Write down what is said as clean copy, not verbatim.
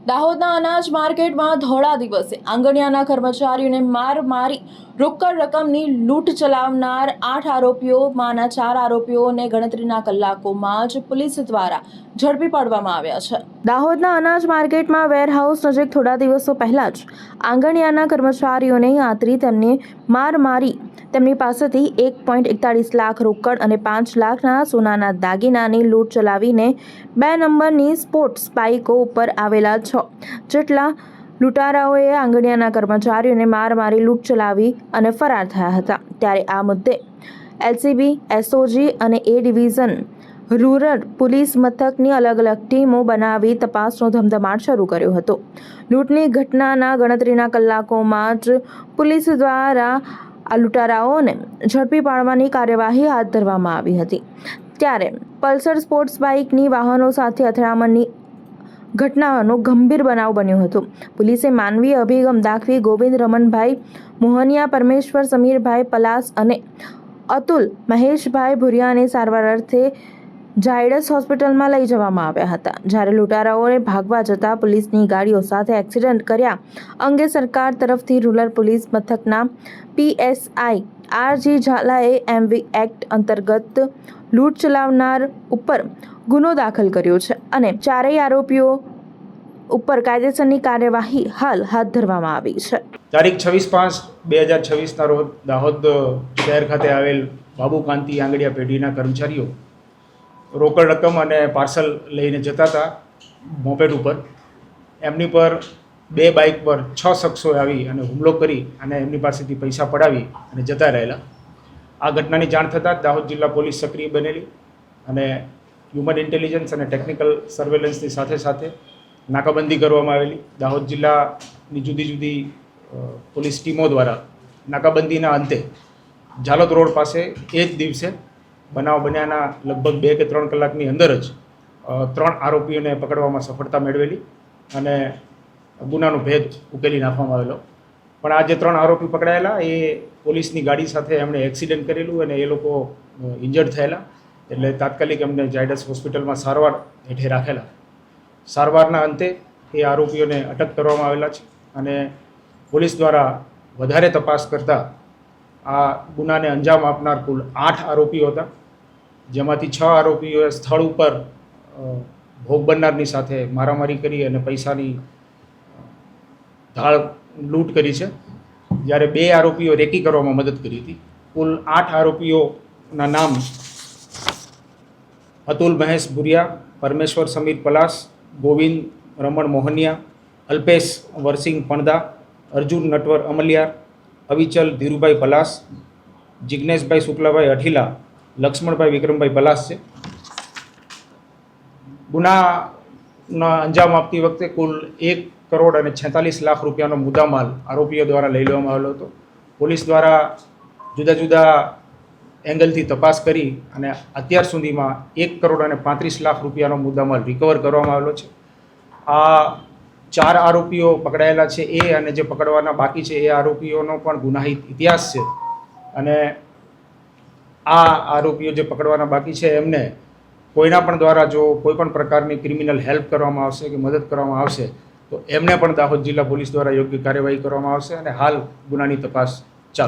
દાહોદના અનાજ માર્કેટમાં ધોળા દિવસે આંગણિયાના કર્મચારીઓને માર મારી રોકડ રકમની લૂંટ ચલાવનાર 8 આરોપીઓમાંના 4 આરોપીઓને ગણતરીના કલાકોમાં જ પોલીસ દ્વારા ઝડપી પાડવામાં આવ્યા છે। દાહોદના અનાજ માર્કેટમાં વેરહાઉસ નજીક થોડા દિવસો પહેલા જ આંગણિયાના કર્મચારીઓને આંતરી તેમને માર મારી તેમની પાસેથી 1.41 લાખ રોકડ અને 5 લાખના સોનાના દાગીનાની લૂંટ ચલાવીને 2 નંબરની સ્પોર્ટ્સ બાઇકો ઉપર આવેલા 6 જેટલા લૂંટારાઓએ આંગણિયાના કર્મચારીઓને માર મારી લૂંટ ચલાવી અને ફરાર થયા હતા। ત્યારે આ મુદ્દે એલસીબી, એસઓજી અને એ ડિવિઝન રૂરલ પોલીસ મથકની અલગ અલગ ટીમો બનાવી તપાસનો ધમધમાટ શરૂ કર્યો હતો। લૂંટની ઘટનાના ગણતરીના કલાકોમાં જ પોલીસ દ્વારા આ લૂંટારાઓને ઝડપી પાડવાની કાર્યવાહી હાથ ધરવામાં આવી હતી। ત્યારે પલ્સર સ્પોર્ટ્સ બાઇકની વાહનો સાથે અથડામણની ઘટનાનો ગંભીર બનાવ બન્યો હતો। પોલીસે માનવીય અભિગમ દાખવી ગોવિંદ રમણભાઈ મોહનિયા, પરમેશ્વર સમીરભાઈ પલાસ અને અતુલ મહેશભાઈ ભુરિયાને સારવાર અર્થે ઝાયડસ હોસ્પિટલમાં લઈ જવામાં આવ્યા હતા। જ્યારે લૂંટારાઓને ભાગવા જતા પોલીસની ગાડીઓ સાથે એક્સિડન્ટ કર્યા અંગે સરકાર તરફથી રૂરલ પોલીસ મથકના પીએસઆઈ આરજી ઝાલાએ એમવી એક્ટ અંતર્ગત લૂંટ ચલાવનાર ઉપર ગુનો દાખલ કર્યો છે અને ચારેય આરોપીઓ ઉપર કાયદેસરની કાર્યવાહી હાલ હાથ ધરવામાં આવી છે। તારીખ 26/5/2026ના રોજ દાહોદ શહેર ખાતે આવેલ બાબુ કાંતિ આંગડિયા પેઢીના કર્મચારીઓ રોકડ રકમ અને પાર્સલ લઈને જતા હતા મોપેડ ઉપર। એમની પર 2 બાઇક પર 6 શખ્સો આવી અને હુમલો કરી અને એમની પાસેથી પૈસા પડાવી અને જતા રહેલા। આ ઘટનાની જાણ થતાં દાહોદ જિલ્લા પોલીસ સક્રિય બનેલી અને હ્યુમન ઇન્ટેલિજન્સ અને ટેકનિકલ સર્વેલન્સની સાથે સાથે નાકાબંધી કરવામાં આવેલી। દાહોદ જિલ્લાની જુદી જુદી પોલીસ ટીમો દ્વારા નાકાબંધીના અંતે ઝાલોદ રોડ પાસે એ જ દિવસે બનાવ બન્યાના લગભગ 2 કે 3 કલાકની અંદર જ 3 આરોપીઓને પકડવામાં સફળતા મેળવેલી અને ગુનાનો ભેદ ઉકેલી નાખવામાં આવેલો। પણ આ જે 3 આરોપી પકડાયેલા એ પોલીસની ગાડી સાથે એમણે એક્સિડન્ટ કરેલું અને એ લોકો ઇન્જર્ડ થયેલા, એટલે તાત્કાલિક એમને ઝાયડસ હોસ્પિટલમાં સારવાર હેઠે રાખેલા। સારવારના અંતે એ આરોપીઓને અટક કરવામાં આવેલા છે અને પોલીસ દ્વારા વધારે તપાસ કરતાં આ ગુનાને અંજામ આપનાર કુલ 8 આરોપીઓ હતા, જેમાંથી 6 આરોપીઓએ સ્થળ ઉપર ભોગ બનનારની સાથે મારામારી કરી અને પૈસાની ધાળ લૂંટ કરી છે, જ્યારે 2 આરોપીઓ રેકી કરવામાં મદદ કરી હતી। કુલ 8 આરોપીઓના નામ અતુલ મહેશ ભુરિયા, પરમેશ્વર સમીર પલાસ, ગોવિંદ રમણ મોહનિયા, અલ્પેશ વરસિંગ પણદા, અર્જુન નટવર અમલિયાર, અવિચલ ધીરુભાઈ પલાસ, જિજ્ઞેશભાઈ શુક્લાભાઈ અઠીલા, લક્ષ્મણભાઈ વિક્રમભાઈ પલાસ છે। ગુનાના અંજામ આપતી વખતે કુલ 1 કરોડ અને 46 લાખ રૂપિયાનો મુદ્દામાલ આરોપીઓ દ્વારા લઈ લેવામાં આવેલો હતો। પોલીસ દ્વારા જુદા જુદા એંગલથી તપાસ કરી અને અત્યાર સુધીમાં 1 કરોડ અને 35 લાખ રૂપિયાનો મુદ્દામાલ રિકવર કરવામાં આવેલો છે। આ 4 આરોપીઓ પકડાયેલા છે એ અને જે પકડવાના બાકી છે એ આરોપીઓનો પણ ગુનાહિત ઇતિહાસ છે અને આ આરોપીઓ જે પકડવાના બાકી છે એમને કોઈના પણ દ્વારા જો કોઈ પણ પ્રકારની ક્રિમિનલ હેલ્પ કરવામાં આવશે કે મદદ કરવામાં આવશે તો એમને પણ દાહોદ જિલ્લા પોલીસ દ્વારા યોગ્ય કાર્યવાહી કરવામાં આવશે અને હાલ ગુનાની તપાસ